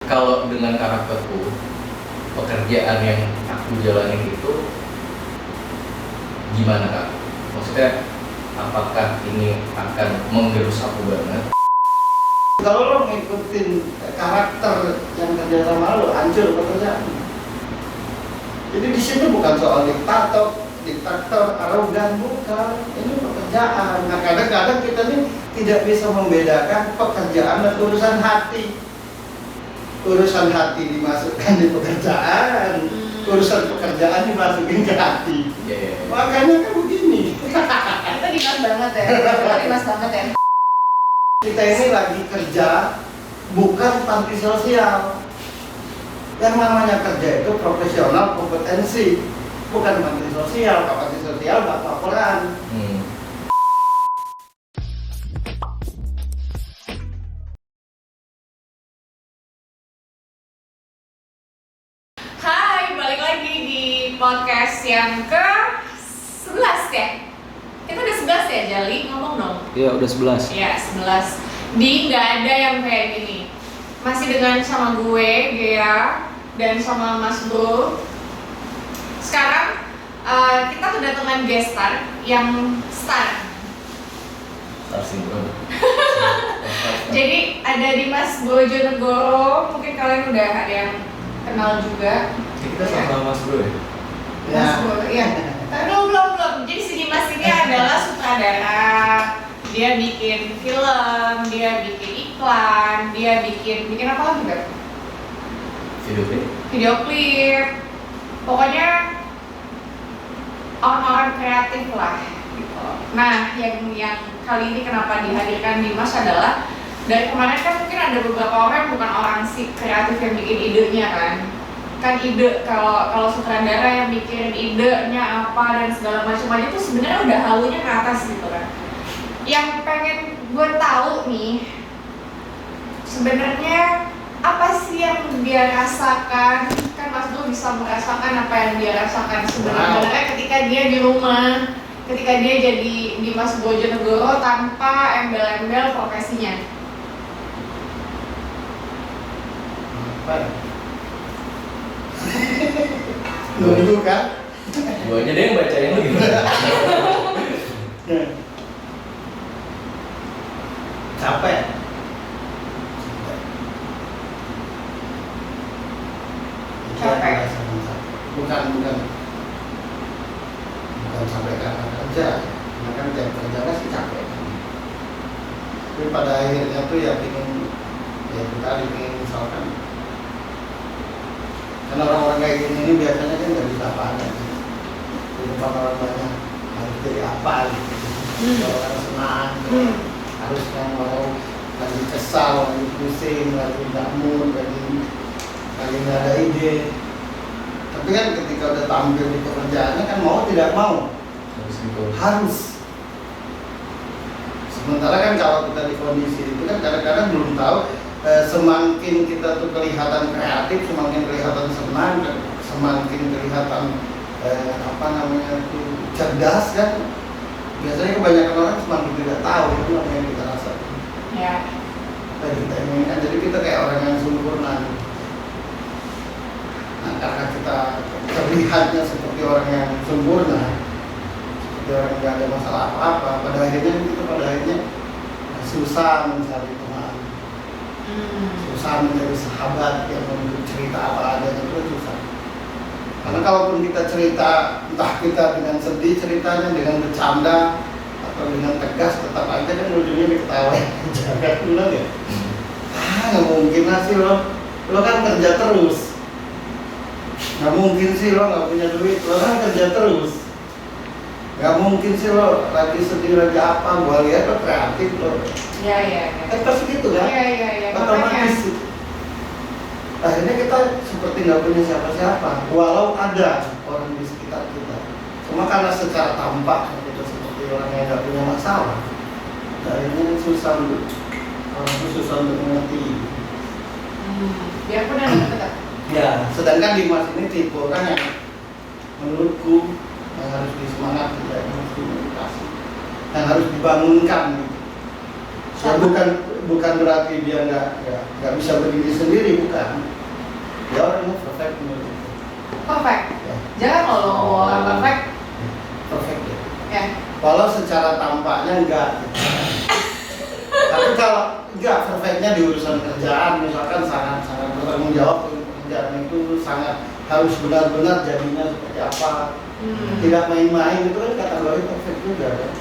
kalau dengan karakterku, pekerjaan yang aku jalani itu gimana Kak? Maksudnya apakah ini akan menggerus aku banget? Kalau lo ngikutin karakter yang kerja sama lo, hancur pekerjaan. Jadi di sini bukan soal diktator, arogan, bukan. Ini pekerjaan. Nah kadang-kadang kita nih tidak bisa membedakan pekerjaan dan urusan hati. Urusan hati dimasukkan di pekerjaan, urusan pekerjaan dimasukin ke hati. Makanya kan begini. Itu dimas banget ya. Dimas banget ya. Kita ini lagi kerja bukan panti sosial. Yang namanya kerja itu profesional, kompetensi, bukan panti sosial. Panti sosial nggak laporan. Hai, balik lagi di podcast yang ke-11 ya? Kita udah 11 ya, Jali? Ngomong dong. Iya, udah 11. Iya, 11. Di nggak ada yang kayak gini. Masih dengan sama gue, Gea, dan sama Mas Bro. Sekarang kita kedatangan guest star yang star. Star syndrome. Jadi ada Dimas Bojonegoro, mungkin kalian udah ada yang kenal juga. Kita sama Mas Bro ya? Mas Bro, iya. Belum. Jadi si Dimas ini adalah sutradara. Dia bikin film, dia bikin iklan, dia bikin apa lagi Beb? Video klip. Pokoknya orang-orang kreatif lah gitu. Nah, yang kali ini kenapa dihadirkan Dimas adalah dari kemarin kan mungkin ada beberapa orang bukan orang si kreatif yang bikin idenya kan ide kalau sutradara yang mikirin idenya apa dan segala macam aja tuh sebenarnya udah halunya ke atas gitu kan. Yang pengen gue tahu nih sebenarnya apa sih yang dia rasakan, kan Mas Bro bisa merasakan apa yang dia rasakan sebenarnya ketika dia di rumah, ketika dia jadi Dimas Bojonegoro tanpa embel-embel profesinya. Nunggu kan? Gue aja deh yang bacain lu gimana? Capek. Capek. Bukan sampai karena kerja, karena kan tiap kerja pasti capek. Tapi pada akhirnya tuh ya kita ingin misalkan, karena orang-orang kayak gini ini biasanya kan nggak bisa apa-apa. Di depan orang banyak harus jadi apa gitu. Kalau orang senang, harus kan mau lagi kesal, lagi pusing, lagi nggak mood, lagi nggak ada ide. Tapi kan ketika udah tampil di pekerjaannya kan mau tidak mau harus. Sementara kan kalau kita di kondisi itu kan kadang-kadang belum tahu, semakin kita tuh kelihatan kreatif, semakin kelihatan senang, semakin kelihatan cerdas kan. Biasanya kebanyakan orang semakin tidak tahu itu apa yang kita rasakan. Ya. Jadi kita kayak orang yang sempurna. Nah, karena kita terlihatnya seperti orang yang sempurna, seperti orang yang tidak ada masalah apa-apa, pada akhirnya susah mencari teman, susah menjadi sahabat yang memberi cerita apa adanya, itu susah. Karena kalaupun kita cerita, entah kita dengan sedih ceritanya, dengan bercanda atau dengan tegas, tetap aja kan ujungnya diketawain. Jangan bilang ya, nggak mungkin lah sih lo kan kerja terus. Nggak mungkin sih lo nggak punya duit, lo kan kerja terus. Nggak mungkin sih lo lagi sedih lagi apa, gua lihat lo kreatif lo. Ya. Pasti gitu kan? Iya. Otomatis. Akhirnya kita seperti nggak punya siapa-siapa, walau ada orang di sekitar kita. Cuma karena secara tampak kita seperti orang yang nggak punya masalah, akhirnya susah untuk mengerti. Biarpun ada dekat. Ya, sedangkan Dimas ini tipe orang yang menurutku yang harus disemangati, yang harus dimotivasi, yang harus dibangunkan gitu. Ya, bukan berarti dia nggak bisa berdiri sendiri, bukan. Dia orangnya perfect menurut itu. Perfect. Ya, Jangan kalau mau orang perfect. perfect ya. Ya. Walau secara tampaknya enggak. Tapi kalau enggak perfectnya di urusan kerjaan, misalkan sangat bertanggung jawab untuk pekerjaan itu sangat harus benar-benar jadinya seperti apa. Tidak main-main itu kan kategori perfect juga kan.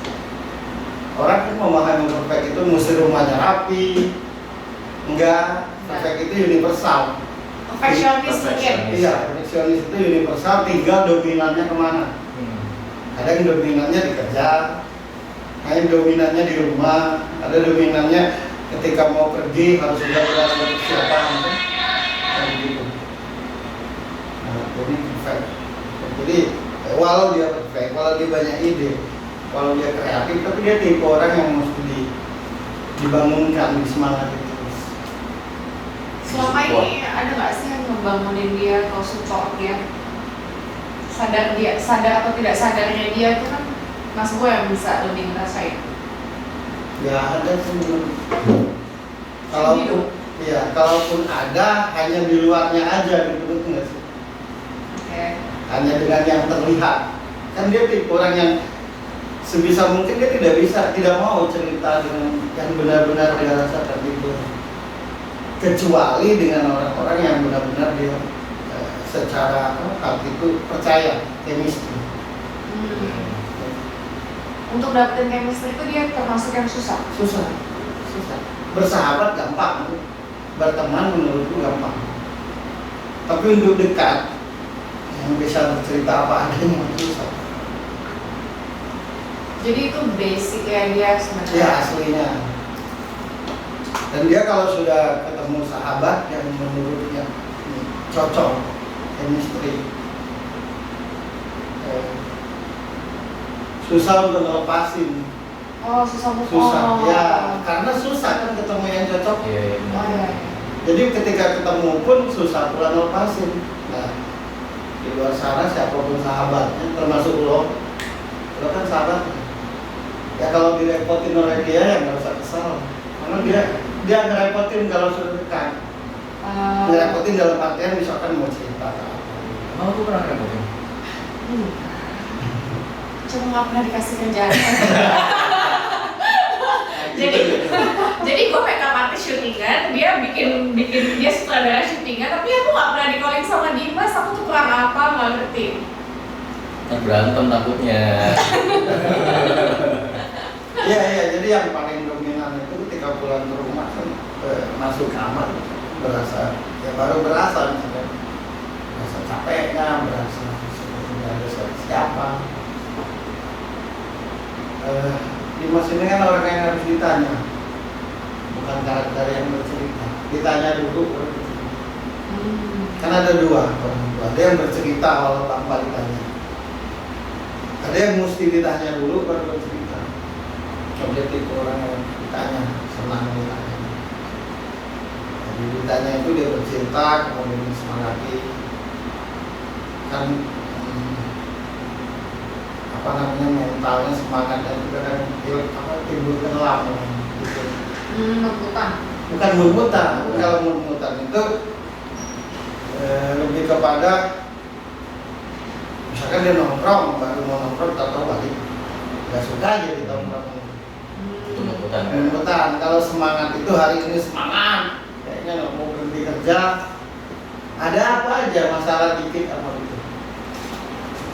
Orang kan memahami perfect itu mesti rumahnya rapi. Enggak, perfect itu universal. Perfeksionis mungkin. Iya, perfeksionis itu universal, tinggal dominannya kemana. Ada yang dominannya di kerja, ada yang dominannya di rumah, ada dominannya ketika mau pergi harus sudah berada persiapan kan gitu. Nah, jadi perfect. Jadi walau dia perfect, walau dia banyak ide, walau dia kreatif, tapi dia tipe orang yang mesti dibangunkan, disemangati terus. Selama ini ada nggak sih yang ngebangunin dia atau support dia? Sadar atau tidak sadarnya dia itu kan Mas Boy yang bisa lebih ngerasain. Ya ada sih. Kalaupun ya, kalaupun ada hanya di luarnya aja gitu nggak sih? Oke. Hanya dengan yang terlihat. Kan dia tipe orang yang sebisa mungkin dia tidak mau cerita dengan yang benar-benar dia rasakan itu. Kecuali dengan orang-orang yang benar-benar dia secara hati itu percaya, chemistry. Untuk dapetin chemistry itu dia termasuk yang susah. Susah. Bersahabat gampang, berteman menurutku gampang. Tapi untuk dekat, yang bisa bercerita apa adanya susah. Jadi itu basic ya dia sebenarnya. Ya aslinya. Dan dia kalau sudah ketemu sahabat yang menurutnya cocok, chemistry, susah untuk ngelepasin. Oh, susah move Susah, on. ya karena susah kan ketemu yang cocok. Iya. Oh, iya. Jadi ketika ketemu pun susah pula ngelepasin. Nah, di luar sana siapapun sahabatnya, termasuk lo kan sahabat. Ya kalau direpotin oleh dia ya nggak usah kesal. Karena dia ngerepotin kalau sudah dekat. Ngerepotin dalam artian misalkan mau cerita. Emang aku pernah repotin? Cuma nggak pernah dikasih kerjaan. jadi gue makeup artist syutingan, dia bikin dia sutradara syutingan, tapi aku nggak pernah di-calling sama Dimas. Aku tuh kurang apa, nggak ngerti. Berantem takutnya. Iya, jadi yang paling dominan itu ketika pulang ke rumah kan masuk kamar berasa, ya baru berasa misalnya berasa capeknya, berasa seperti nggak ada siapa. Dimas ini kan orang yang harus ditanya, bukan karakter yang bercerita. Ditanya dulu baru bercerita. Kan ada dua orang tua, ada yang bercerita walau tanpa ditanya, ada yang mesti ditanya dulu baru bercerita. Dia tipe orang yang ditanya, senang ditanya. Jadi ditanya itu dia bercerita, kemudian disemangati. Kan apa namanya mentalnya semangat dan juga kan timbul kenelam gitu. Bukan mut-mutan. Kalau mut-mutan itu lebih kepada misalkan dia nongkrong, baru mau nongkrong tahu balik, nggak suka aja di nongkrong. Mut-mutan. Kalau semangat itu hari ini semangat, kayaknya nggak mau berhenti kerja. Ada apa aja masalah dikit apa gitu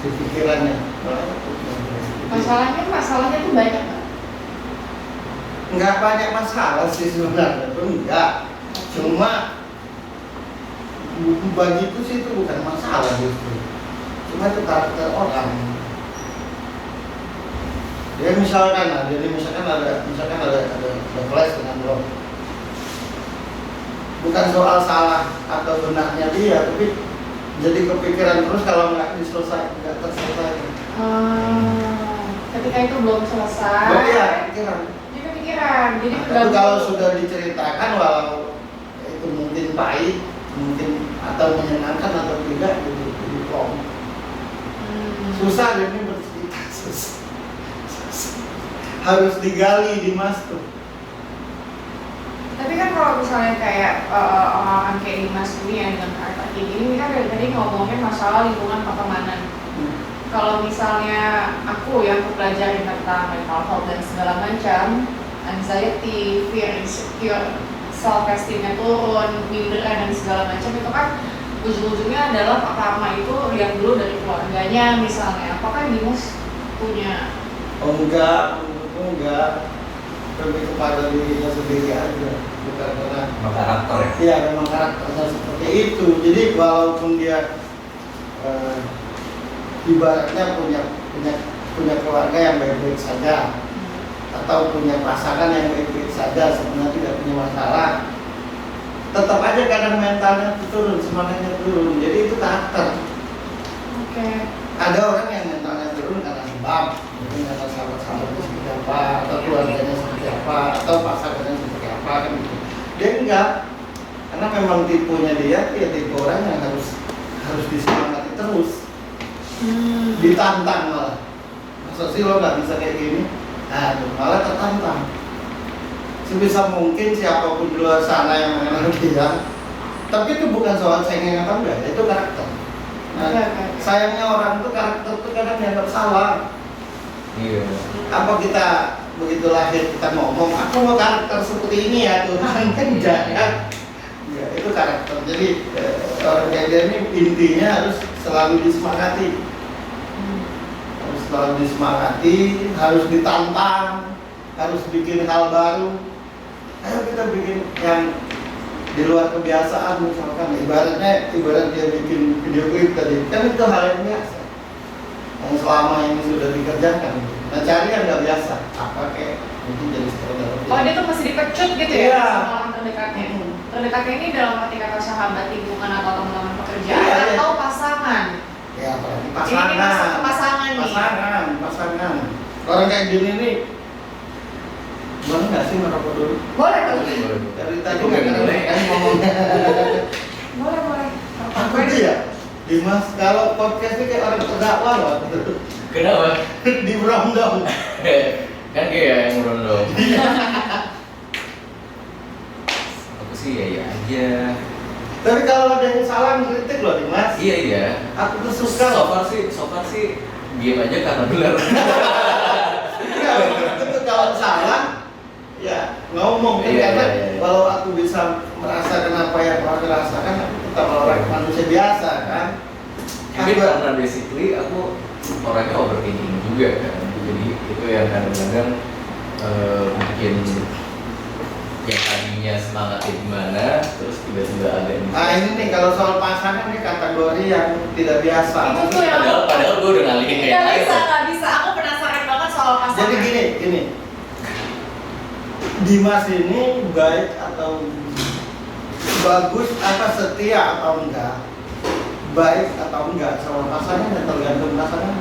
di pikirannya. Masalahnya tuh banyak nggak? Nggak banyak masalah sih sebenarnya, tuh enggak. Cuma bagiku sih itu bukan masalah justru. Cuma itu karakter orang. Dia misalkan ada kelas dengan lo. Bukan soal salah atau benarnya dia, tapi jadi kepikiran terus kalau nggak terselesaikan. Ketika itu belum selesai. Oh iya, pikiran. Jadi kepikiran. Jadi Tapi kalau sudah diceritakan, walau itu mungkin pahit, mungkin atau menyenangkan atau tidak, jadi plong. Susah ini bercerita, susah. Harus digali di mas tuh. Tapi kan kalau misalnya kayak orang-orang kayak Dimas ini ya dengan karakter kayak gini, ini kan dari tadi ngomongin masalah lingkungan pertemanan. Kalau misalnya aku yang pelajari tentang mental health dan segala macam, anxiety, fear, insecure, self-esteemnya turun, minderan dan segala macam itu kan ujung-ujungnya adalah pertama itu yang dulu dari keluarganya misalnya. Apakah Dimas punya? Oh enggak, lebih kepada dirinya sendiri aja, bukan karena karakter ya. iya memang karakternya seperti itu. Jadi walaupun dia ibaratnya punya keluarga yang baik-baik saja atau punya pasangan yang baik-baik saja, sebenarnya tidak punya masalah, tetap aja kadang mentalnya turun, semangatnya turun. Jadi itu karakter. Oke. Ada orang yang mentalnya turun karena sebab mungkin karena sahabat-sahabatnya seperti apa, atau keluarganya seperti apa, atau pasangannya seperti apa kan gitu. Dia enggak, karena memang tipenya dia tipe orang yang harus disemangati terus. Ditantang malah. Masa sih lo nggak bisa kayak gini? Nah, malah tertantang. Sebisa mungkin siapapun di luar sana yang mengenal dia, tapi itu bukan soal cengeng atau enggak, itu karakter. Nah, sayangnya orang itu karakter itu kadang dianggap salah. Iya. Apa kita begitu lahir kita ngomong, aku mau karakter seperti ini ya Tuhan, kan enggak kan? Ya, itu karakter. Jadi orang kayak dia ini intinya harus selalu disemangati. Harus selalu disemangati, harus ditantang, harus bikin hal baru. Ayo kita bikin yang di luar kebiasaan, misalkan ibarat dia bikin video klip tadi, kan itu hal yang biasa yang selama ini sudah dikerjakan. Nah cari yang nggak biasa, apa kayak mungkin jadi sutradara. Oh dia tuh masih dipecut gitu ya Iya. sama orang terdekatnya. Terdekatnya ini dalam arti kata sahabat, lingkungan atau teman-teman pekerjaan Iya, iya. atau pasangan. Ya apalagi Ini pasangan. masuk ke pasangan nih. Pasangan. Orang kayak gini nih, boleh nggak sih merokok dulu? Boleh. Dari tadi Boleh, nggak boleh. kan ngomongnya. Boleh. Aku tuh ya, Dimas, kalau podcast ini kayak orang terdakwa loh. Kenapa? Di berondong. Kan kayak yang merondong. Aku sih ya aja. Tapi kalau ada yang salah kritik loh Dimas. Iya. Aku tuh suka So loh. far sih diam aja karena benar. Iya, itu kalau salah ya ngomong kan Iya, karena iya. kalau aku bisa merasakan apa yang orang rasakan, aku tetap orang manusia biasa kan. Mungkin karena basically aku orangnya overthinking juga kan. Jadi itu yang kadang-kadang mungkin yang tadinya semangatnya gimana, terus tiba-tiba ada yang Nah ini nih kalau soal pasangan ini kategori yang tidak biasa. Itu tuh yang padahal gue udah ngalihin kayak nggak bisa. Aku penasaran banget soal pasangan. Jadi gini, Dimas ini baik atau bagus, apa setia atau enggak, baik atau enggak sama pasangan yang tergantung pasangan.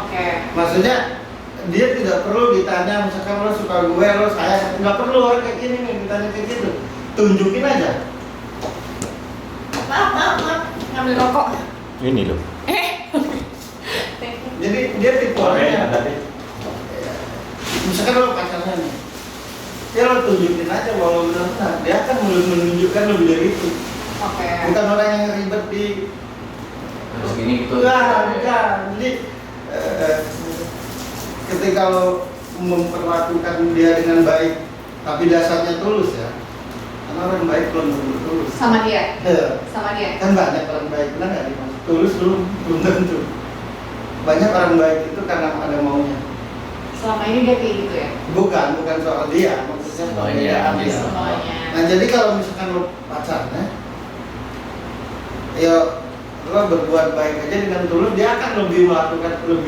Oke. Maksudnya dia tidak perlu ditanya misalkan lo suka gue, lo sayang, nggak perlu orang kayak gini nih ditanya kayak gitu, tunjukin aja. Maaf, ngambil rokok. Ini loh. Jadi dia tipe orang yang misalkan lo pacarnya nih, ya lo tunjukin aja bahwa benar-benar dia akan menunjukkan lebih dari itu. Oke. Bukan orang yang ribet di terus gini gitu. enggak. Jadi ketika lo memperlakukan dia dengan baik tapi dasarnya tulus ya, karena orang baik belum tentu tulus. Sama dia. Ya, Sama dia. kan banyak orang baik, benar nggak Dimas? Tulus belum tentu. Banyak orang baik itu karena ada maunya. Selama ini dia kayak gitu ya. Bukan soal dia, maksudnya perbedaan dia. Semuanya. Nah jadi kalau misalkan lo pacarnya, ya lo berbuat baik aja dengan tulus, dia akan lebih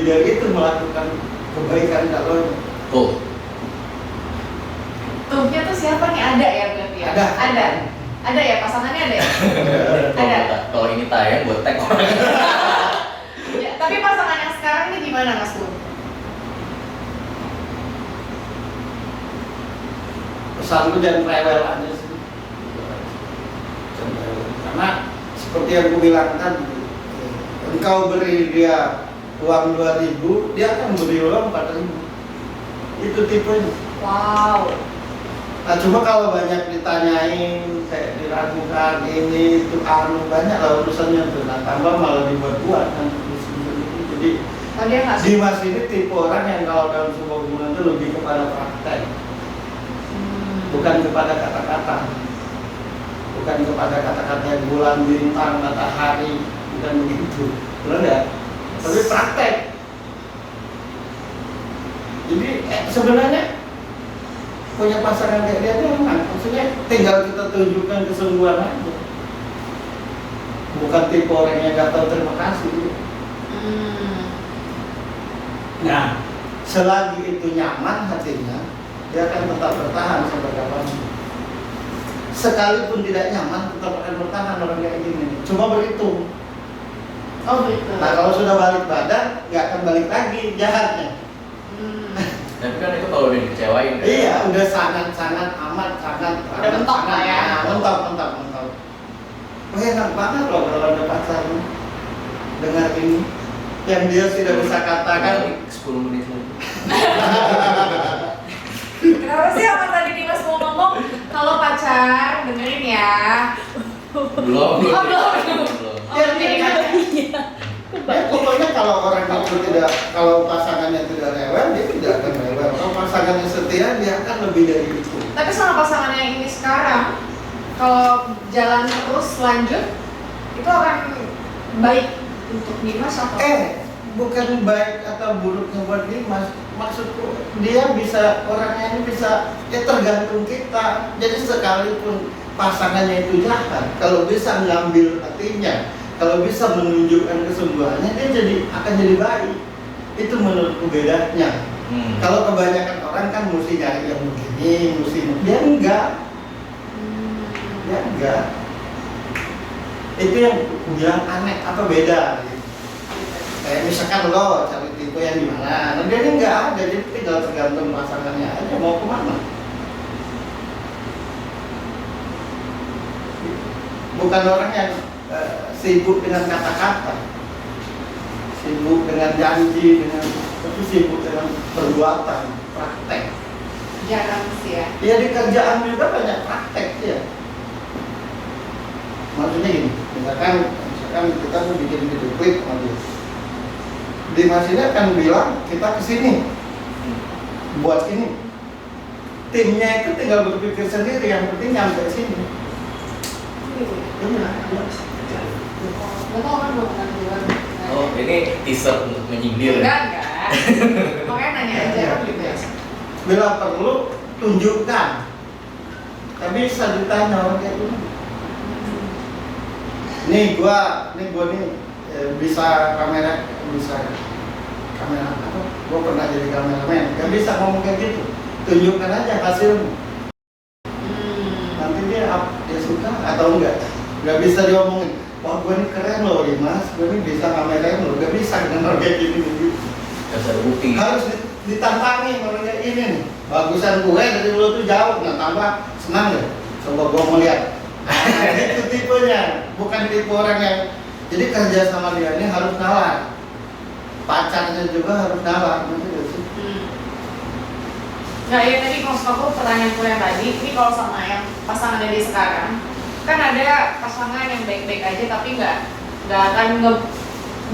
dari itu melakukan kebaikan kalau Tuhnya tuh siapa nih? Ada ya berarti ya? Ada. Ada ya, pasangannya ada ya? Ada. Kalau ini tayang buat tag orang. Ya, tapi pasangan yang sekarang ini gimana Mas Bun? pesan lu jangan rewel aja sih. Jangan rewel. Karena seperti yang gue bilang tadi, engkau beri dia uang 2.000, dia akan beri uang 4.000. Itu tipenya. Wow. Nah cuma kalau banyak ditanyain, kayak diragukan ini itu banyak lah urusannya tuh. Nah tambah malah dibuat-buat kan. Jadi Oh, dia nggak suka. Dimas ini tipe orang yang kalau dalam sebuah hubungan itu lebih kepada praktek, bukan kepada kata-kata, bukan kepada kata-kata yang bulan, bintang, matahari, bukan begitu, benar nggak? Tapi praktek. Jadi sebenarnya punya pasangan kayak dia nyaman, maksudnya tinggal kita tunjukkan kesungguhan aja, bukan tipe orang yang nggak tahu terima kasih. Nah, selagi itu nyaman hatinya, dia akan tetap bertahan sampai kapan. Sekalipun tidak nyaman, tetap akan bertahan orang kayak gini. Cuma berhitung. Oh gitu. Nah, kalau sudah balik badan, nggak akan balik lagi jahatnya. Tapi kan itu kalau udah dikecewain kan? Iya, udah sangat-sangat amat, sangat. Udah mentok lah ya. Mentok. Oh, enak banget loh kalau ada pacar dengar ini. Yang dia sudah bisa katakan. 10 menit lagi. Kenapa sih apa tadi Dimas mau ngomong kalau pacar dengerin ya? Belum. Oh, belum. Oh, Ya, jadi dia- pacar. Ya, pokoknya kalau orang itu tidak, kalau pasangannya tidak rewel, dia tidak akan rewel. Kalau pasangannya setia, dia akan lebih dari itu. Tapi sama pasangan yang ini sekarang, kalau jalan terus lanjut, itu akan baik untuk Dimas atau? Bukan baik atau buruknya buat Dimas. Maksudku, dia bisa, orangnya ini bisa, ya tergantung kita. Jadi sekalipun pasangannya itu jahat, kalau bisa ngambil hatinya, kalau bisa menunjukkan kesungguhannya, dia akan jadi baik. Itu menurutku bedanya. Kalau kebanyakan orang kan mesti nyari yang begini, dia enggak. Itu yang aku bilang aneh, apa beda? Kayak misalkan lo cari tipe yang gimana, nah dia ini enggak ada, jadi tinggal tergantung pasangannya aja mau kemana. Bukan orang yang sibuk dengan kata-kata, sibuk dengan janji, tapi sibuk dengan perbuatan, praktek. Jarang sih ya. Ya di kerjaan juga banyak praktek ya. Maksudnya gini, misalkan kita tuh bikin video klip sama dia. Dimas ini akan bilang kita kesini buat ini. Timnya itu tinggal berpikir sendiri, yang penting nyampe sini. Iya. Gak tau kan belum pernah keluar. Oh, ini teaser untuk menyindir. Enggak. Makanya nanya aja kan gitu ya. Bila perlu tunjukkan. Tapi bisa ditanya orang kayak gini. Nih gua bisa kamera apa? Gua pernah jadi kameramen. Gak bisa ngomong kayak gitu. Tunjukkan aja hasilmu. Nanti dia suka atau enggak. Gak bisa diomongin. Wah gua ini keren loh Dimas. Gua ini bisa kamerain loh. Gak bisa dengan orang kayak gini. Gak ada bukti. Harus ditantangi orang kayak ini nih. Bagusan gue dari lu tuh jauh. Nah tambah senang deh. Coba gua mau lihat. Itu tipenya. Bukan tipe orang yang. Jadi kerja sama dia ini harus nalar. Pacarnya juga harus nalar. Nah ya tadi maksud aku pertanyaanku yang tadi, ini kalau sama yang pasangan dari sekarang, kan ada pasangan yang baik-baik aja tapi nggak akan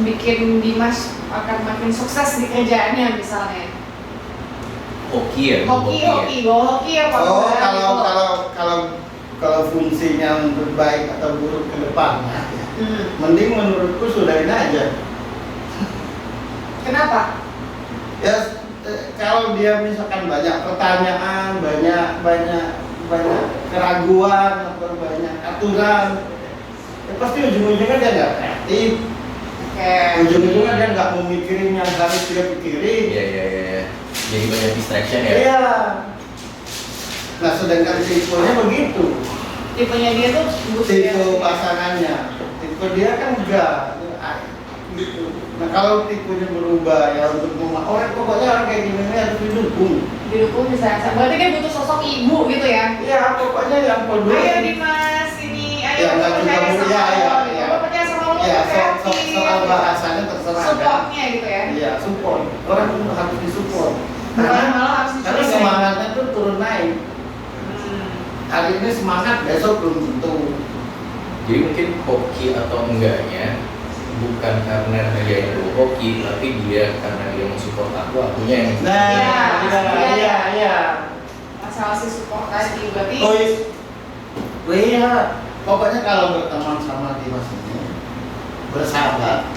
bikin Dimas akan makin sukses di kerjaannya misalnya. Hoki ya? Hoki ya Pak. Oh kalau fungsinya untuk baik atau buruk ke depannya, mending menurutku sudahin aja. Kenapa? Ya kalau dia misalkan banyak pertanyaan, banyak keraguan atau banyak aturan, ya pasti ujung-ujungnya dia nggak kreatif. Ujung-ujungnya dia nggak mau mikirin yang harus dia pikirin. Iya. Jadi banyak distraction ya? Iya. Nah sedangkan tipenya begitu. Tipenya dia tuh Tipe pasangannya, tipe dia kan enggak gitu. Nah kalau tipenya berubah ya untuk orang pokoknya orang kayak gini harus didukung bisa. Berarti dia butuh sosok ibu gitu ya? Iya pokoknya yang peduli. Ayo Dimas ini, ayo Ya, percaya juga sama ya, lo, ya. lo percaya sama lo Ya kreatif. soal bahasanya terserah kan. Supportnya gitu ya? Iya support. Orang harus disupport. Bukan malah harus Karena dicurigai. semangatnya tuh turun naik. hari ini semangat, besok belum tentu. Jadi mungkin hoki atau enggaknya bukan karena dia yang hoki, tapi dia karena dia mensupport akunya yang Iya. Masalah si support tadi berarti. Iya. Pokoknya kalau berteman sama Dimas ini, bersahabat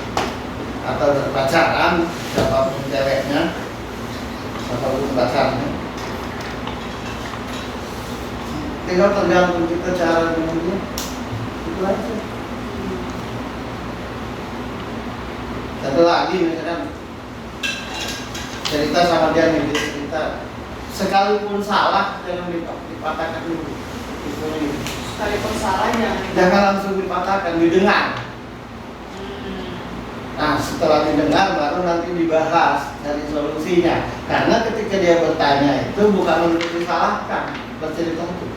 atau berpacaran, siapapun ceweknya, siapapun pacarnya, tinggal tergantung kita cara dengan dia. Itu aja. Satu lagi misalkan cerita sama dia nih, dia cerita sekalipun salah jangan dipatahkan dulu. Sekalipun salah Jangan langsung dipatahkan, didengar. Nah setelah didengar baru nanti dibahas cari solusinya. Karena ketika dia bertanya itu bukan untuk disalahkan bercerita itu,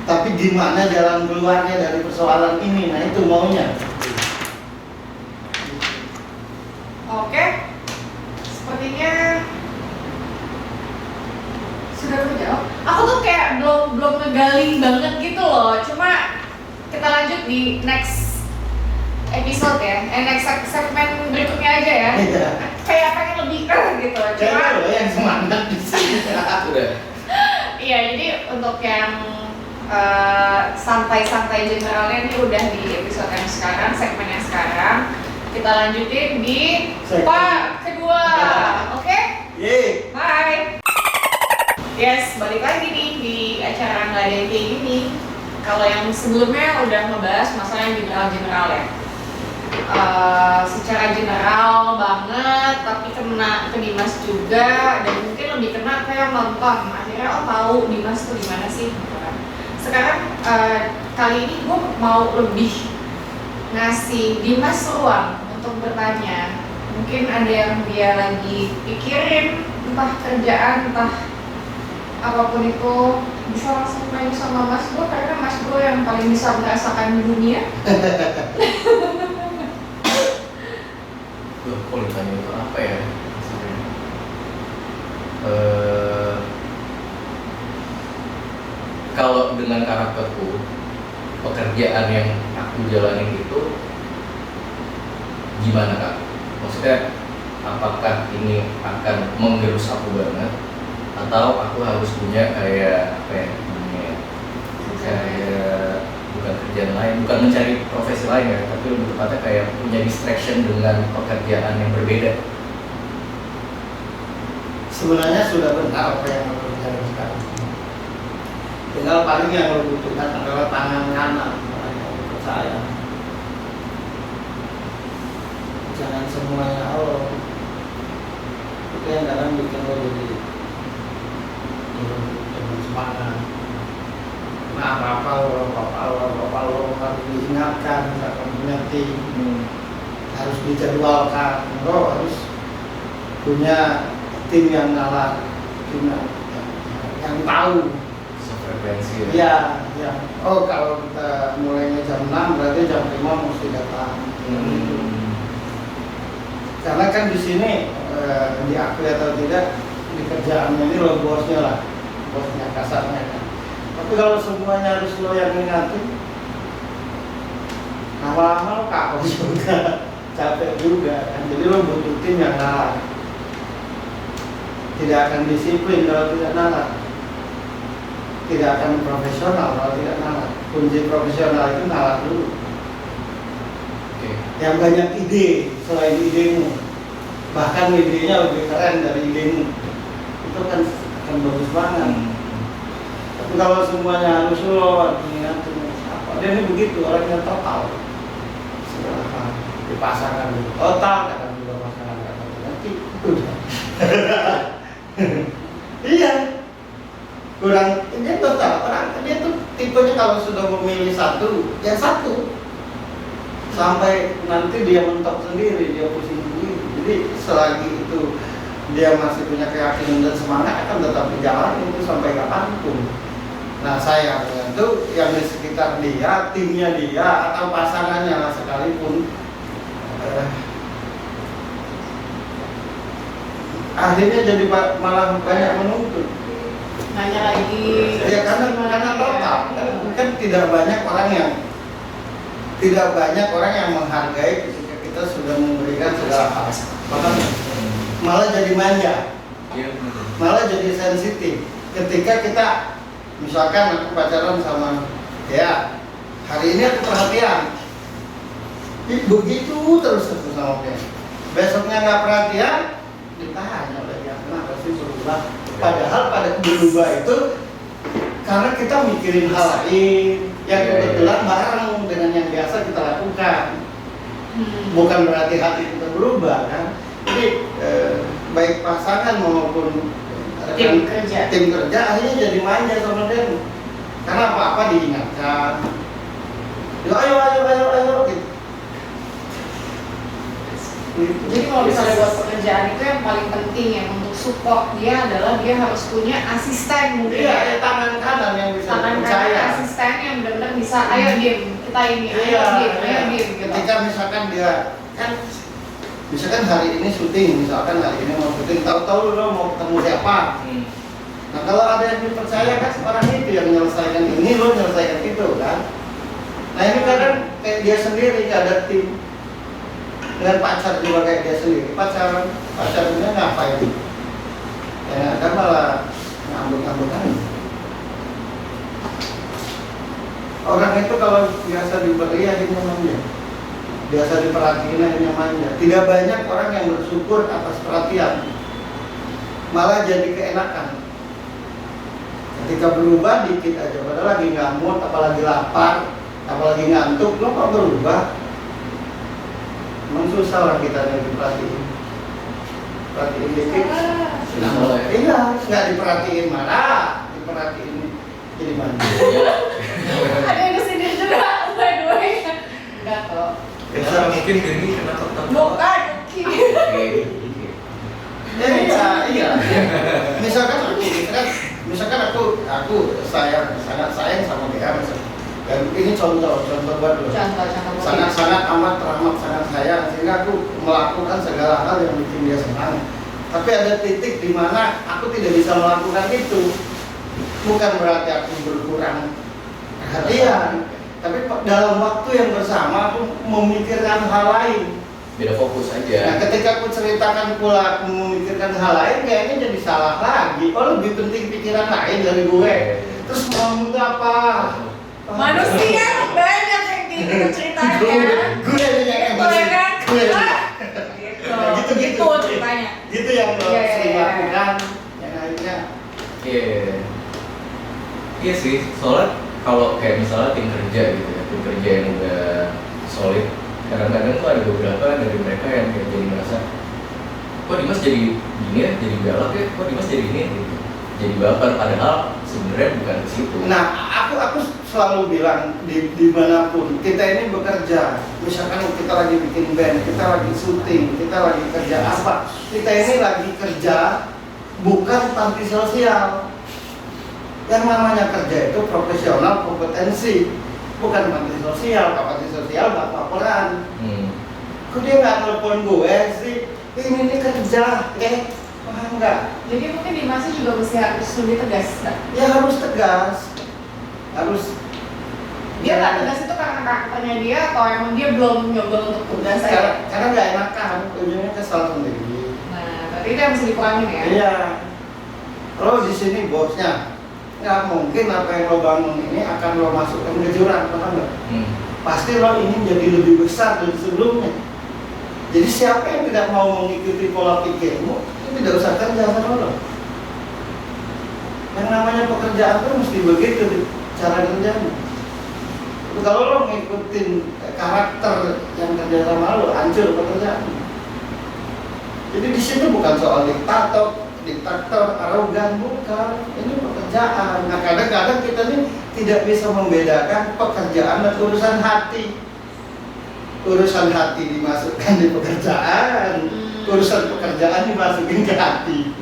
tapi gimana jalan keluarnya dari persoalan ini. Nah itu maunya. Oke, sepertinya sudah terjawab. Aku tuh kayak belum ngegali banget gitu loh. Cuma kita lanjut di next episode ya, next segmen berikutnya aja ya. Iya. Kayak pengen lebih gitu. Cuma Cewek lo yang semangat di sini. udah. iya, jadi untuk yang santai-santai generalnya ini udah di episode yang sekarang, segmen yang sekarang. Kita lanjutin di Segmen part kedua. Oke? Yeay. Bye. Yes, balik lagi nih di acara nggak ada yang kayak gini. Kalau yang sebelumnya udah ngebahas masalah yang general-general ya. Secara general banget, tapi kena ke Dimas juga, dan mungkin lebih kena kayak nonton. Akhirnya tahu Dimas tuh gimana sih. Gitu kan. Sekarang kali ini gue mau lebih ngasih Dimas ruang untuk bertanya. Mungkin ada yang dia lagi pikirin, entah kerjaan, entah apapun itu, bisa langsung main sama Mas Bro, karena Mas Bro yang paling bisa merasakan di dunia. Loh, kok ditanya itu apa ya? Kalau dengan karakterku, pekerjaan yang aku jalanin itu gimana Kak? Maksudnya apakah ini akan menggerus aku banget, atau aku harus punya kayak apa ya namanya, kayak bukan kerjaan lain, bukan mencari profesi lain ya, tapi lebih tepatnya kayak punya distraction dengan pekerjaan yang berbeda. Sebenarnya sudah benar apa yang lo kerjakan sekarang. Tinggal paling yang lo butuhkan adalah tangan kanan, menurut saya. Jangan semuanya Allah. Itu yang kadang bikin lo jadi semangat. Nah apa-apa lo harus diingatkan, misalkan punya tim, harus dijadwalkan, lo harus punya tim yang nalar, tim yang tahu. Sefrekuensi Iya, ya. Oh kalau kita mulainya jam 6 berarti jam 5 mesti datang. Karena kan di sini diakui atau tidak di kerjaannya ini lo bosnya lah, bosnya kasarnya kan. Tapi kalau semuanya harus lo yang ingatin, lama-lama lo kapok juga, capek juga kan. Jadi lo butuh tim yang nalar. Tidak akan disiplin kalau tidak nalar. Tidak akan profesional kalau tidak nalar. Kunci profesional itu nalar dulu. Yang banyak ide selain idemu, bahkan idenya lebih keren dari idemu, itu kan akan bagus banget. Tapi kalau semuanya harus lo ingatin apa, dia ini begitu orangnya total. Silahkan dipasangkan dulu total, kadang juga pasangan kata nanti udah. Iya, kurang dia total orang dia tuh tipenya kalau sudah memilih satu, ya satu. Sampai nanti dia mentok sendiri, dia pusing sendiri. Jadi selagi itu dia masih punya keyakinan dan semangat akan tetap berjalan itu sampai kapanpun. Nah sayangnya itu yang di sekitar dia, timnya dia atau pasangannya lah sekalipun akhirnya jadi malah banyak menuntut. nanya lagi. Ya karena total kan tidak banyak orang yang menghargai ketika kita sudah memberikan segala hal. Bahkan malah jadi manja, Iya, bener. malah jadi sensitif. Ketika kita misalkan aku pacaran sama dia, hari ini aku perhatian, begitu terus sama dia. Besoknya nggak perhatian, ditanya oleh dia kenapa sih berubah. Padahal pada berubah itu karena kita mikirin hal lain yang kebetulan bareng dengan yang biasa kita lakukan. Bukan berarti hati kita berubah kan. Jadi baik pasangan maupun Tim kerja. tim kerja akhirnya jadi manja sama dia. Karena apa-apa diingatkan. Ya, ayo gitu. Jadi kalau misalnya buat pekerjaan itu yang paling penting yang untuk support dia adalah dia harus punya asisten mungkin. Iya, ya, tangan kanan yang bisa Tangan dipercaya. kanan asisten yang benar-benar bisa ayo diem kita ini, ayo diem gitu. Ketika misalkan dia kan misalkan hari ini syuting, misalkan hari ini mau syuting, tahu-tahu lo mau ketemu siapa. Nah kalau ada yang dipercaya kan orang itu yang menyelesaikan ini, lo menyelesaikan itu kan. Nah ini kadang kayak dia sendiri, gak ada tim. Dengan pacar juga kayak dia sendiri, pacarnya ngapain? Ya kan malah ngambek-ngambekan. Orang itu kalau biasa diberi akhirnya manja, biasa diperhatiin akhirnya manja. Tidak banyak orang yang bersyukur atas perhatian, malah jadi keenakan. Ketika berubah dikit aja, padahal lagi ngamut, apalagi lapar, apalagi ngantuk, lo kok berubah? Emang susah lah kita yang diperhatiin dikit. Iya, nggak diperhatiin marah, diperhatiin jadi manja. Ada yang kesini juga, by the way. Enggak kok. Karena mungkin gini kena kotak. Bukan. Iya. Misalkan aku sangat sayang sama dia misalkan. Dan ini contoh buat lo. Contoh. Sangat teramat sangat sayang sehingga aku melakukan segala hal yang bikin dia senang. Tapi ada titik di mana aku tidak bisa melakukan itu. Bukan berarti aku berkurang perhatian, tapi dalam waktu yang bersama aku memikirkan hal lain. Beda fokus aja. Nah, ketika aku ceritakan pula aku memikirkan hal lain, kayaknya jadi salah lagi. Oh, lebih penting pikiran lain dari gue. Terus mau itu apa? Manusia banyak yang gitu ceritanya. Gue yang Gitu ya kan? Gue Gitu ceritanya. Gitu yang lo Iya, sering iya. lakukan. Yang akhirnya Iya sih, soalnya kalau kayak misalnya tim kerja gitu ya, tim kerja yang udah solid, kadang-kadang tuh ada beberapa dari mereka yang kayak jadi merasa, kok Dimas jadi gini ya, jadi galak ya, kok Dimas jadi ini, gitu. Jadi baper, padahal sebenarnya bukan ke situ. Nah, aku selalu bilang dimanapun kita ini bekerja, misalkan kita lagi bikin band, kita lagi syuting, kita lagi kerja apa, kita ini lagi kerja bukan panti sosial. Yang namanya kerja itu profesional, kompetensi, bukan panti sosial. Kalau panti sosial nggak laporan. Kok dia nggak telepon gue sih? Ini kerja, paham nggak? Jadi mungkin Dimas juga mesti harus lebih tegas. Ya harus tegas, harus. Dia nggak tegas itu karena karakternya dia atau emang dia belum nyoba untuk tegas aja? Karena nggak enakan, ujungnya kesal sendiri. Nah, berarti itu yang mesti dikurangin ya? Iya. Lo di sini bosnya, nggak mungkin apa yang lo bangun ini akan lo masukkan ke jurang, paham nggak? Pasti lo ingin jadi lebih besar dari sebelumnya. Jadi siapa yang tidak mau mengikuti pola pikirmu, itu tidak usah kerja sama lo. Yang namanya pekerjaan itu mesti begitu cara kerjanya. Kalau lo ngikutin karakter yang kerja sama lo, hancur pekerjaan. Jadi di situ bukan soal diktator, arogan, bukan. Ini pekerjaan. Nah kadang-kadang kita ini tidak bisa membedakan pekerjaan dan urusan hati. Urusan hati dimasukkan di pekerjaan, urusan pekerjaan dimasukin ke hati.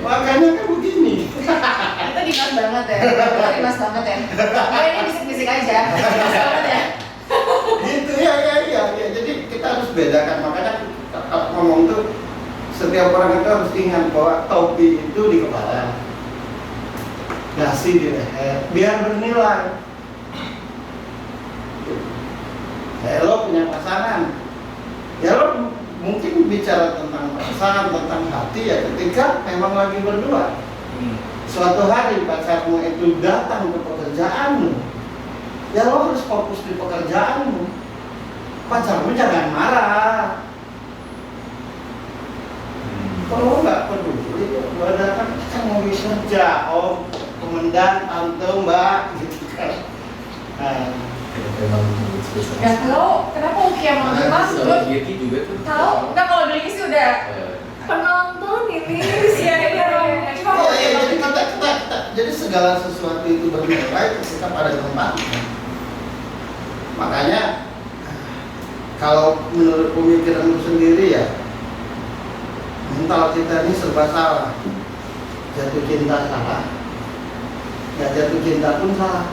Makanya kan begini. Itu Dimas banget ya. Itu Dimas banget ya. Ini bisik-bisik aja. Dimas banget ya. Gitu ya. Jadi kita harus bedakan. Makanya kalau ngomong tuh setiap orang itu harus ingat bahwa topi itu di kepala. dasi di leher biar bernilai. Lo punya pasangan, ya lo mungkin bicara tentang perasaan, tentang hati ya ketika memang lagi berdua. Suatu hari pacarmu itu datang ke pekerjaanmu, ya lo harus fokus di pekerjaanmu. Pacarmu jangan marah. Kalau nggak peduli, lo datang kita mau kerja, om, komandan, tante, mbak, gitu kan. Ya kalau kenapa Uki yang mau masuk? Yeti juga tuh. Tahu? Nggak, kalau dari sih udah penonton ini siapa cuma kalau Jadi jadi segala sesuatu itu bernilai ketika pada tempatnya. Makanya kalau menurut pemikiranmu sendiri ya, mental kita ini serba salah. Jatuh cinta salah, nggak jatuh cinta pun salah.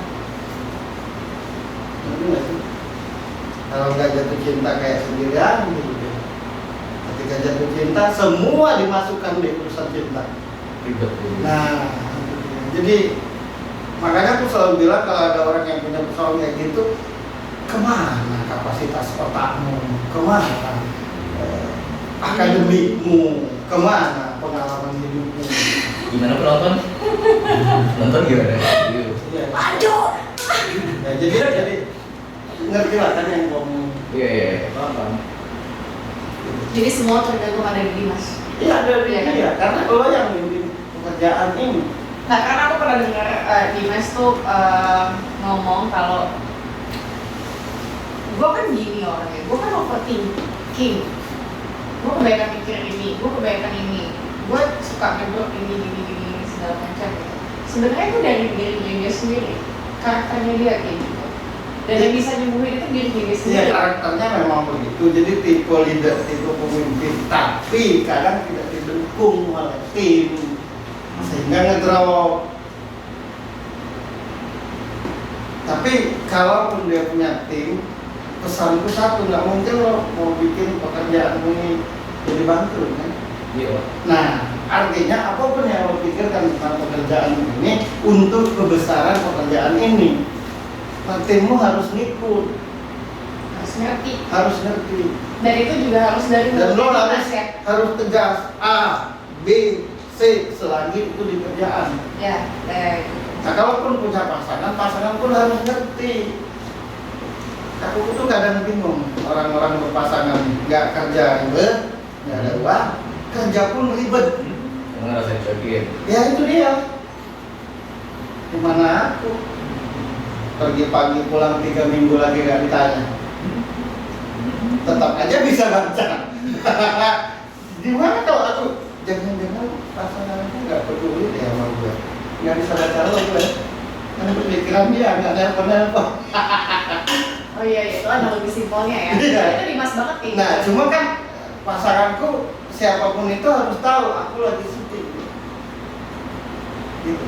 Ngerti nggak sih? Kalau nggak jatuh cinta kayak sendirian gitu. Ketika jatuh cinta semua dimasukkan di urusan cinta. Nah, jadi makanya aku selalu bilang kalau ada orang yang punya persoalan kayak gitu, kemana kapasitas otakmu, kemana akademikmu, kemana pengalaman hidupmu? Gimana penonton? Nonton gimana? aduh. Ya, jadi ngerti lah kan yang ngomong. Iya. Jadi semua tergantung ada di Dimas. Iya ada dia, karena lo yang mimpin pekerjaan ini. Nah, karena aku pernah dengar Dimas tuh ngomong kalau gue kan gini orangnya, gue kan overthinking, gue kebanyakan mikir ini, gue kebanyakan ini, gue suka ngeblok ini segala macam gitu. Sebenarnya itu dari dirinya dia sendiri, karakternya dia kayak gitu. Dan yang bisa nyembuhin itu diri dia Iya, sendiri. karakternya memang begitu. Jadi tipe leader, tipe pemimpin, tapi kadang tidak didukung oleh tim sehingga ngedrop. Tapi kalaupun dia punya tim, pesanku satu, nggak mungkin lo mau bikin pekerjaan ini jadi bangkrut kan? Iya. Nah, artinya apapun yang lo pikirkan tentang pekerjaan ini untuk kebesaran pekerjaan ini, timmu harus ngikut, harus ngerti. Dan itu juga harus dari Dan lo Dimas ya. harus tegas A, B, C selagi itu di kerjaan. Ya, Nah, kalaupun punya pasangan pun harus ngerti. Aku tuh kadang bingung orang-orang berpasangan nggak kerja ribet, nggak ada uang, kerja pun ribet. Karena ngerasain bagian. Ya itu dia. Gimana aku pergi pagi pulang 3 minggu lagi nggak ditanya, tetap aja bisa baca. Gimana kalau aku jangan-jangan pasanganku nggak peduli deh sama gue, nggak bisa baca lo gue, karena pikiran dia nggak nelpon. oh iya, itu analogi simpelnya ya. Iya. Itu Dimas banget kayak Nah, gitu. cuma kan pasanganku siapapun itu harus tahu aku lagi syuting. Gitu.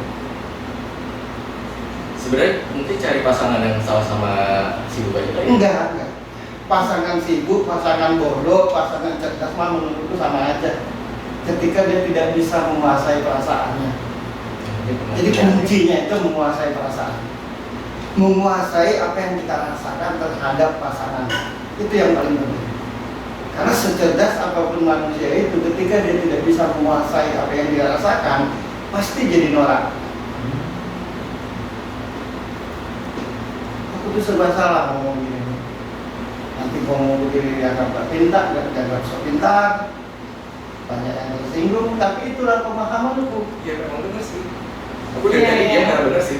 Sebenarnya mungkin cari pasangan yang sama-sama sibuk aja lah ya. Enggak. Pasangan sibuk, pasangan bodoh, pasangan cerdas mah menurutku sama aja. Ketika dia tidak bisa menguasai perasaannya. Jadi kuncinya itu menguasai perasaan. Menguasai apa yang kita rasakan terhadap pasangan. Itu yang paling penting. Karena secerdas apapun manusia itu, ketika dia tidak bisa menguasai apa yang dia rasakan, pasti jadi norak. Aku tuh serba salah ngomong gini. Nanti ngomong begini dianggap gak pintar, gak dianggap so pintar, banyak yang tersinggung. Tapi itulah pemahamanku. Iya memang benar sih. Aku dari tadi dia nggak benar sih.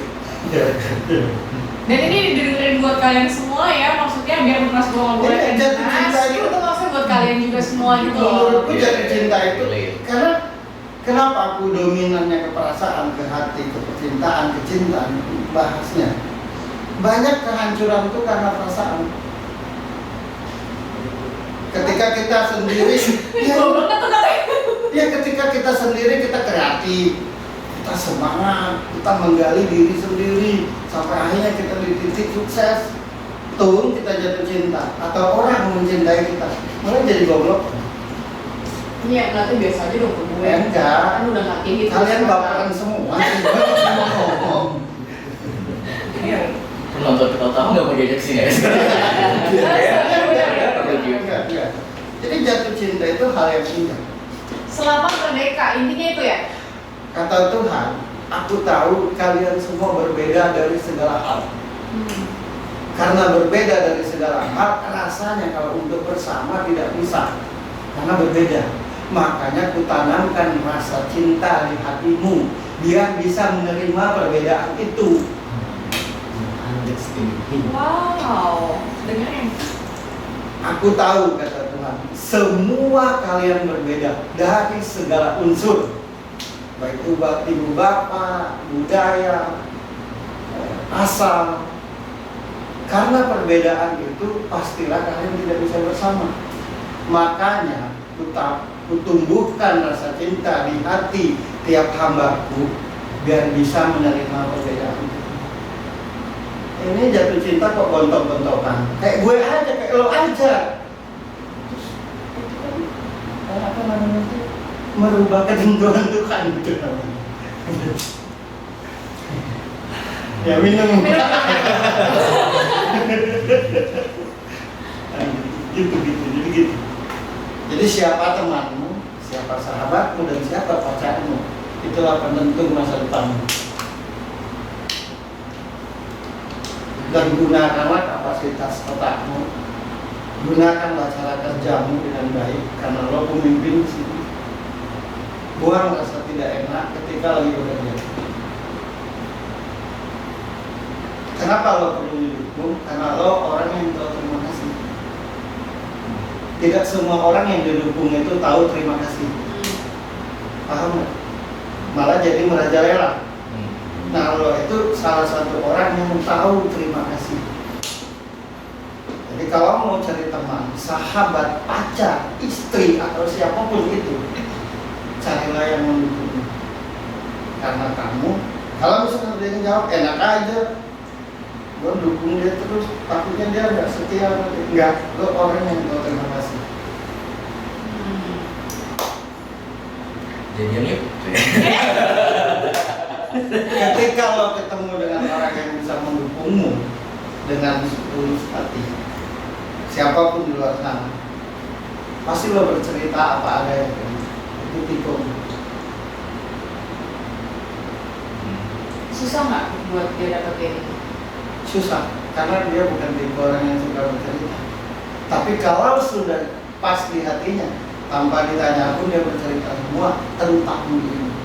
Dan ini didengerin buat kalian semua ya, maksudnya biar pas gue ngobrolin Iya, jatuh Dimas, cinta itu itu- tuh maksudnya buat kalian juga semua gitu loh. Menurutku Iya, jatuh cinta itu relate. karena kenapa aku dominannya ke perasaan, ke hati, ke percintaan, ke cintaan bahasnya. Banyak kehancuran itu karena perasaan. Ketika kita sendiri, Goblok tuh katanya. ya ketika kita sendiri kita kreatif, kita semangat, kita menggali diri sendiri sampai akhirnya kita di titik sukses. Tuh kita jatuh cinta atau orang mencintai kita, malah jadi goblok. Iya, nanti biasa aja dong ke gue. Enggak. Kan udah nggak kayak gitu. Kalian sekarang. baperan semua. Semua ngomong. Ini yang penonton ketawa nggak mau diajak sini ya? Enggak. Jadi jatuh cinta itu hal yang indah. Selama merdeka, intinya itu ya. Kata Tuhan, aku tahu kalian semua berbeda dari segala hal. Karena berbeda dari segala hal, rasanya kalau untuk bersama tidak bisa. Karena berbeda. Makanya kutanamkan rasa cinta di hatimu, biar bisa menerima perbedaan itu. Wow, dengerin. Aku tahu, kata Tuhan, semua kalian berbeda dari segala unsur, baik itu ibu bapak, budaya, asal. Karena perbedaan itu pastilah kalian tidak bisa bersama. Makanya kutumbuhkan rasa cinta di hati tiap hambaku, biar bisa menerima perbedaan itu. Ini jatuh cinta kok gontok-gontokan. Kayak gue aja, kayak lo aja. Terus itu kan apa namanya itu, merubah ketentuan Tuhan gitu namanya. Ya minum. Gitu. Jadi siapa temanmu, siapa sahabatmu, dan siapa pacarmu, itulah penentu masa depanmu. Dan gunakanlah kapasitas otakmu, gunakanlah cara kerjamu dengan baik, karena lo pemimpin di sini. Buang rasa tidak enak ketika lagi bekerja. Kenapa lo perlu didukung? Karena lo orang yang tahu terima kasih. Tidak semua orang yang didukung itu tahu terima kasih. Paham nggak? Malah jadi merajalela. Nah, lo itu salah satu orang yang tahu terima kasih. Jadi kalau mau cari teman, sahabat, pacar, istri, atau siapapun itu, carilah yang mendukung. Karena kamu, kalau misalnya dia jawab enak aja, gue dukung dia terus, takutnya dia nggak setia. Enggak, lo orang yang tahu terima kasih. Jadian yuk. Ketika lo ketemu dengan orang yang bisa mendukungmu dengan tulus hati, siapapun di luar sana, pasti lo bercerita apa adanya. Itu tipe. Susah nggak buat dia dapetin? Susah, karena dia bukan tipe orang yang suka bercerita. Tapi kalau sudah pas di hatinya, tanpa ditanya pun dia bercerita semua tentang dirimu.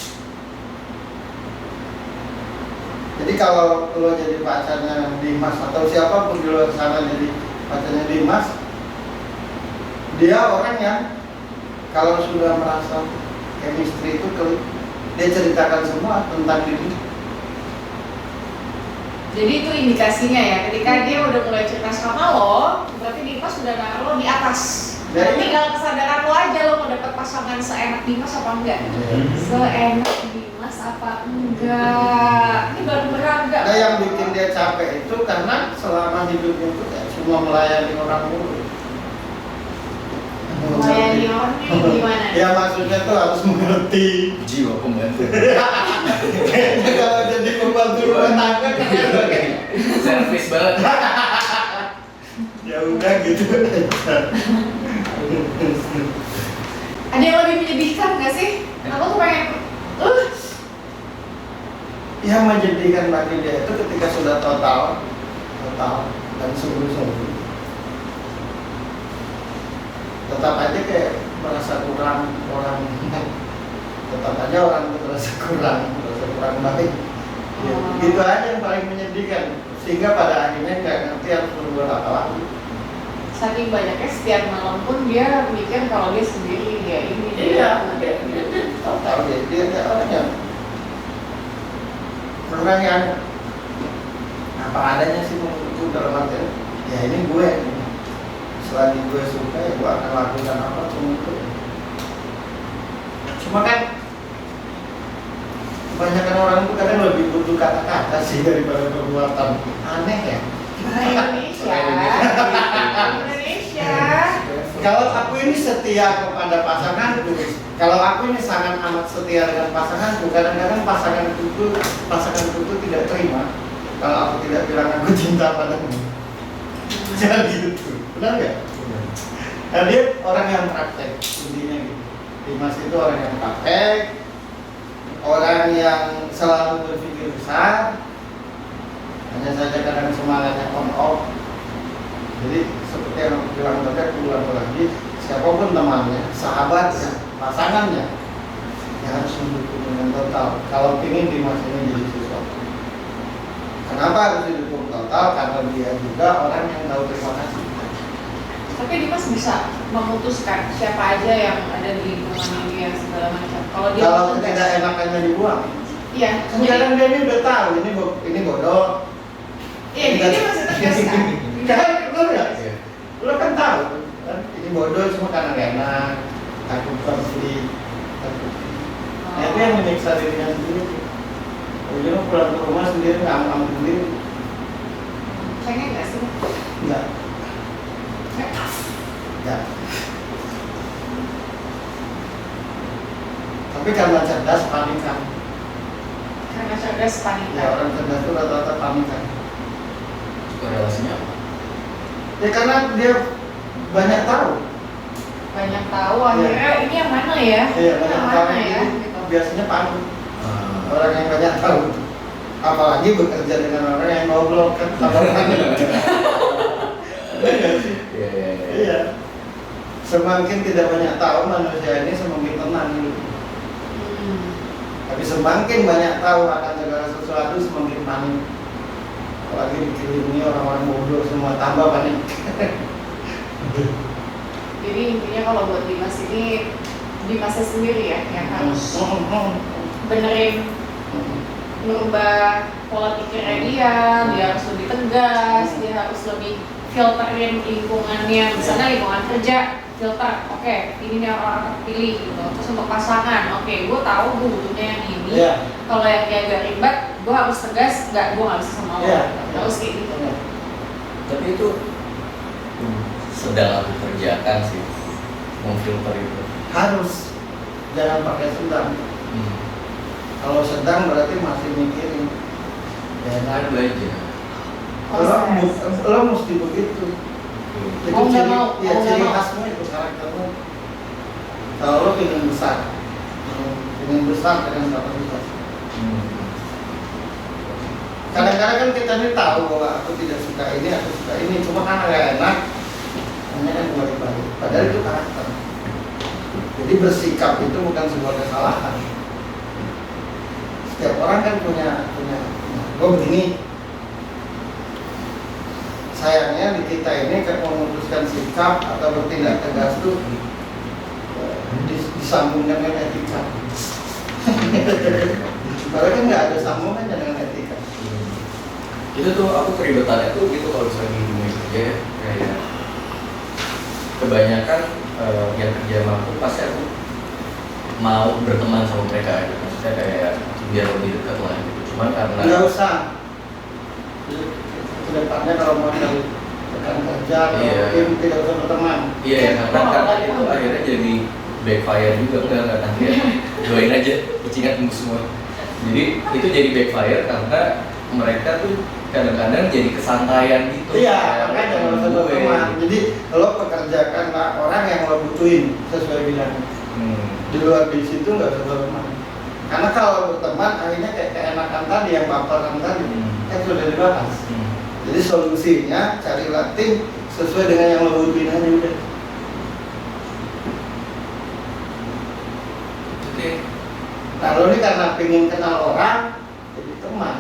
Jadi kalau lo jadi pacarnya Dimas atau siapapun di luar sana jadi pacarnya Dimas, dia orang yang kalau sudah merasa chemistry itu klik, dia ceritakan semua tentang diri. Jadi itu indikasinya ya, ketika dia udah mulai cerita sama lo, berarti Dimas sudah naruh lo di atas. Jadi- Tinggal kesadaran lo aja, lo mau dapet pasangan seenak Dimas apa enggak? Seenak Dimas apa enggak? Ini baru beraga. Nah, yang bikin dia capek itu karena selama hidupnya itu kayak semua melayani orang mulu. Melayani orangnya gimana? Ya maksudnya tuh harus mengerti. Jiwa pembantu. Kayaknya kalau jadi pembantu rumah tangga kan Servis banget. ya udah gitu. Ada yang lebih menyedihkan nggak sih? Aku tuh pengen, Yang menjadikan bagi dia itu ketika sudah total dan sungguh-sungguh, tetap aja kayak merasa kurang orang, tetap aja orang itu merasa kurang baik. Ya, gitu aja yang paling menyedihkan, sehingga pada akhirnya nggak ngerti harus berbuat apa lagi. saking banyaknya setiap malam pun dia mikir kalau dia sendiri, dia ini, dia Tahu dia orang yang orang yang apa adanya sih menurutku, dalam artian ya ini gue, selagi gue suka ya gue akan lakukan apa pun itu. Cuma kan kebanyakan orang itu kadang lebih butuh kata-kata sih daripada perbuatan. Aneh ya. Indonesia. Kalau aku ini setia kepada pasanganku, kalau aku ini sangat amat setia dengan pasanganku, kadang-kadang pasanganku itu tidak terima kalau aku tidak bilang aku cinta padamu. Jadi gitu, benar nggak? Nah, dia orang yang praktek, intinya gitu. Dimas itu orang yang praktek, orang yang selalu berpikir besar, hanya saja kadang semangatnya on off. Jadi seperti yang aku bilang tadi, aku ulang lagi, siapapun temannya, sahabatnya, pasangannya, yang harus mendukung dengan total. Kalau ingin Dimas ini jadi sesuatu, kenapa harus didukung total? Karena dia juga orang yang tahu terima kasih. Tapi Dimas bisa memutuskan siapa aja yang ada di lingkungan dia segala macam. Kalau dia Kalau tegas. tidak enakannya dibuang. Iya. Kadang dia ini udah tahu ini bodoh. Iya, dia masih tegas kan. Kan benar nggak? Iya. Lo kan tahu kan ini bodoh cuma karena gak enak, takut konflik, takut. Nah, itu yang menyiksa dirinya sendiri. Ujungnya pulang ke rumah sendiri ngamuk sendiri. Pengen nggak sih? Enggak. Ya. Tapi karena cerdas panikan. Karena cerdas Ya panikan. orang cerdas itu rata-rata panikan. Korelasinya apa? Ya karena dia banyak tahu. Banyak tahu akhirnya ini yang mana ya? Iya Ini banyak yang tahu. mana ya? Jadi Gitu. biasanya panik. Ah. Orang yang banyak tahu. Apalagi bekerja dengan orang yang ngobrol kan tambah panik. Iya nggak sih? Iya, iya, iya. Iya. Semakin tidak banyak tahu manusia ini semakin tenang gitu. Tapi semakin banyak tahu akan segala sesuatu semakin panik. Apalagi dikelilingi orang-orang bodoh semua tambah panik. Jadi intinya kalau buat Dimas ini Dimasnya sendiri ya yang harus benerin, merubah pola pikirnya dia harus lebih tegas, dia harus lebih filterin lingkungannya, misalnya lingkungan kerja, filter, oke, ini nih orang terpilih gitu. Terus untuk pasangan, oke, gue tahu gue butuhnya yang ini. Iya. Kalau yang dia agak ribet, gue harus tegas, gue nggak bisa sama lo. Iya. Terus kayak gitu. Tapi itu sedang aku kerjakan sih, memfilter itu. Harus jangan pakai sedang. Kalau sedang berarti masih mikirin. Ya Kan nah, belajar. lo mesti begitu. Itu Mau nggak ciri, mau, ya mau nggak ciri mau. khasmu itu karaktermu. Kalau lo ingin besar dengan kapasitas. Kadang-kadang kan kita ini tahu bahwa aku tidak suka ini, cuma karena gak enak, hanya kan balik-balik. Padahal itu karakter. Jadi bersikap itu bukan sebuah kesalahan. Setiap orang kan punya gue begini. Sayangnya di kita ini kan memutuskan sikap atau bertindak tegas tuh disambung dengan etika. Padahal kan nggak ada sambungan dengan etika. Itu tuh aku keribetannya tuh gitu kalau misalnya di dunia kerja ya, kayak kebanyakan yang kerja sama aku pasti aku mau berteman sama mereka gitu. Maksudnya kayak biar lebih dekat lah gitu. Cuman karena Nggak usah. Kedepannya kalau mau cari rekan kerja, Iya. mungkin tidak usah berteman. iya ya karena itu akhirnya jadi backfire juga enggak nanti ya. Doain aja kucingan tunggu semua. Jadi itu jadi backfire karena mereka tuh kadang-kadang jadi kesantaian gitu. Iya, Kayak makanya temen jangan usah gue. berteman. Jadi lo pekerjakan orang yang lo butuhin sesuai bidang. Di luar di situ nggak usah berteman. Karena kalau berteman akhirnya kayak keenakan tadi yang baperan tadi kan sudah dibahas. Jadi solusinya carilah tim sesuai dengan yang lo butuhin aja udah. Oke. Nah lo ini karena pengen kenal orang jadi teman.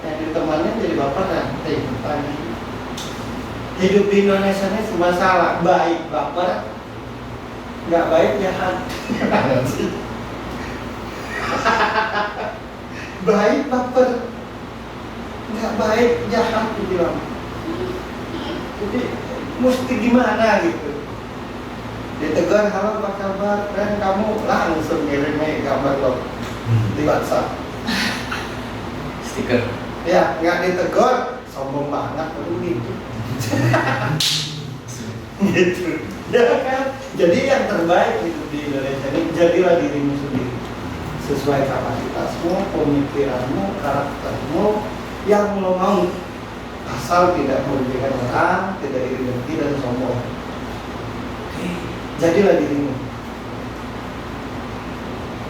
Yang ditemannya jadi baperan. Tanya. Hidup di Indonesia ini cuma salah, baik baper, nggak baik jahat. Baik baper, nggak baik jahat dibilang. Jadi mesti gimana gitu. Ditegur, halo apa kabar, dan kamu langsung kirim gambar lo di WhatsApp. Stiker. Ya nggak ditegur, sombong banget gitu. gitu ya kan. Jadi yang terbaik hidup di Indonesia ini, jadilah dirimu sendiri sesuai kapasitasmu, pemikiranmu, karaktermu yang lo mau, asal tidak merugikan orang, tidak iri dengki dan sombong. Jadilah dirimu,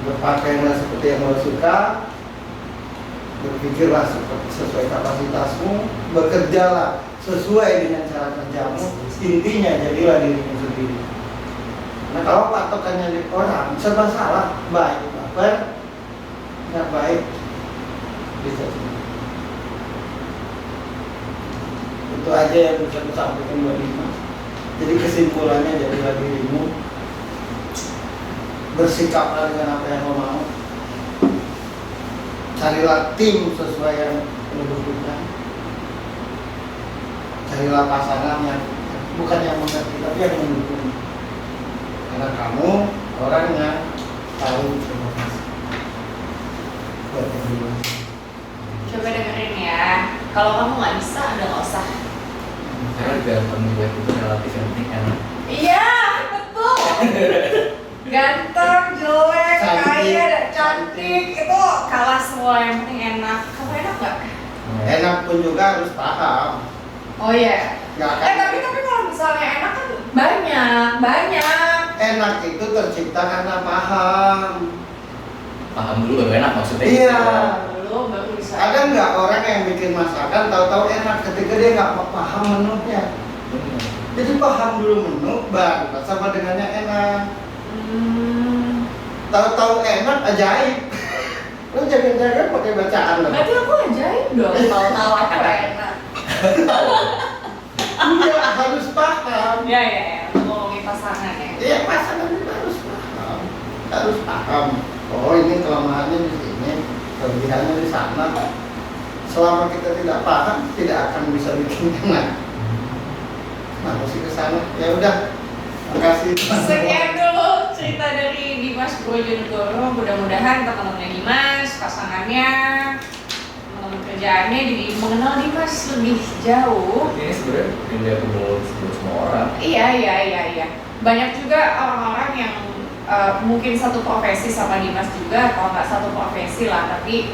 berpakaianlah seperti yang lo suka, berpikirlah sesuai kapasitasmu, bekerjalah sesuai dengan cara kerjamu. Intinya jadilah dirimu sendiri. Nah kalau patokannya di orang serba salah, baik baper, nggak baik, bisa semua. Itu aja yang bisa aku sampaikan buat Dimas. Jadi kesimpulannya, jadilah dirimu, bersikaplah dengan apa yang lo mau, carilah tim sesuai yang lo butuhkan, carilah pasangan yang bukan yang mengerti tapi yang mendukung, karena kamu orang yang tahu terima kasih buat yang dulu. Coba dengerin ya. Kalau kamu nggak bisa, udah nggak usah. Karena ganteng juga itu relatif yang penting enak. Iya, betul. Ganteng, jelek, Cantik. kaya, cantik itu kalah semua. Yang penting enak. Kamu enak nggak? Enak pun juga harus paham. Oh iya. Nggak akan Tapi kalau misalnya enak kan banyak. enak itu tercipta karena paham. Paham dulu baru enak maksudnya. Iya. Belum baru bisa. Ada nggak orang yang bikin masakan tahu-tahu enak ketika dia nggak paham menunya? Bener. Jadi paham dulu menu, baru sama dengannya enak. Tahu-tahu enak ajaib. Lo jaga-jaga pakai bacaan lo. Berarti aku ajaib dong tahu apa enak. Iya harus paham. Ya, ngomongin pasangan ya. Iya pasangan itu harus paham. Harus paham. Oh ini kelemahannya di sini, kelebihannya di sana. Selama kita tidak paham, tidak akan bisa bikin enak. Nah, mesti ke sana. Ya udah. Makasih. Sekian dulu cerita dari Dimas Bojonegoro. Mudah-mudahan teman-temannya Dimas, pasangannya, teman-teman kerjaannya jadi mengenal Dimas lebih jauh. Ini sebenarnya tidak perlu sebut semua orang. Iya. Banyak juga orang-orang yang mungkin satu profesi sama Dimas juga, atau nggak satu profesi lah, tapi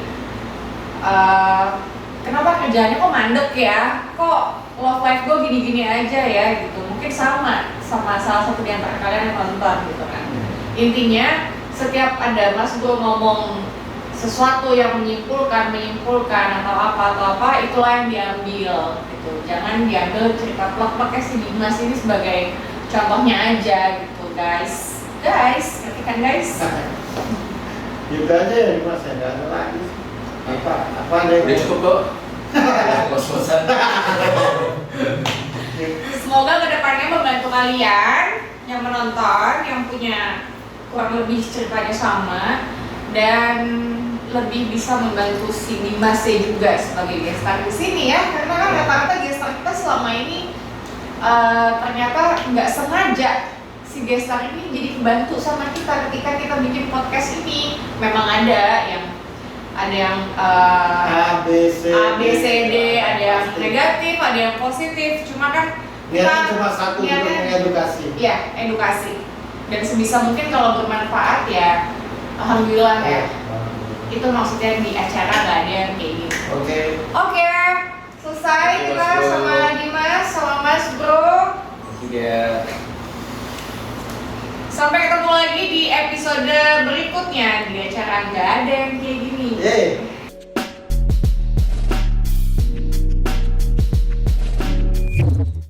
kenapa kerjaannya kok mandek ya? Kok love life gue gini-gini aja ya gitu. Mungkin sama salah satu di antara kalian yang nonton gitu kan. Intinya setiap ada Mas gue ngomong sesuatu yang menyimpulkan atau apa itulah yang diambil gitu. Jangan diambil cerita plek-pleknya si Dimas ini sebagai contohnya aja gitu guys, ngerti kan guys? Gitu aja ya Mas, ya nggak ada lagi. Apa ada yang Udah cukup kok. Kos-kosan. Semoga kedepannya membantu kalian yang menonton, yang punya kurang lebih ceritanya sama, dan lebih bisa membantu si Dimas juga sebagai guest star di sini ya, karena kan rata-rata guest star kita selama ini ternyata nggak sengaja si guest star ini jadi kebantu sama kita ketika kita bikin podcast ini. Memang ada yang A, B, C, D, ada yang negatif, ada yang positif. Cuma kan niatnya cuma satu, untuk mengedukasi. Iya, edukasi. Dan sebisa mungkin kalau bermanfaat ya, alhamdulillah ya. Itu maksudnya di acara nggak ada yang kayak gitu. Oke, selesai kita sama Dimas, sama Mas Bro. Iya. Sampai ketemu lagi di episode berikutnya di acara nggak ada yang kayak gini.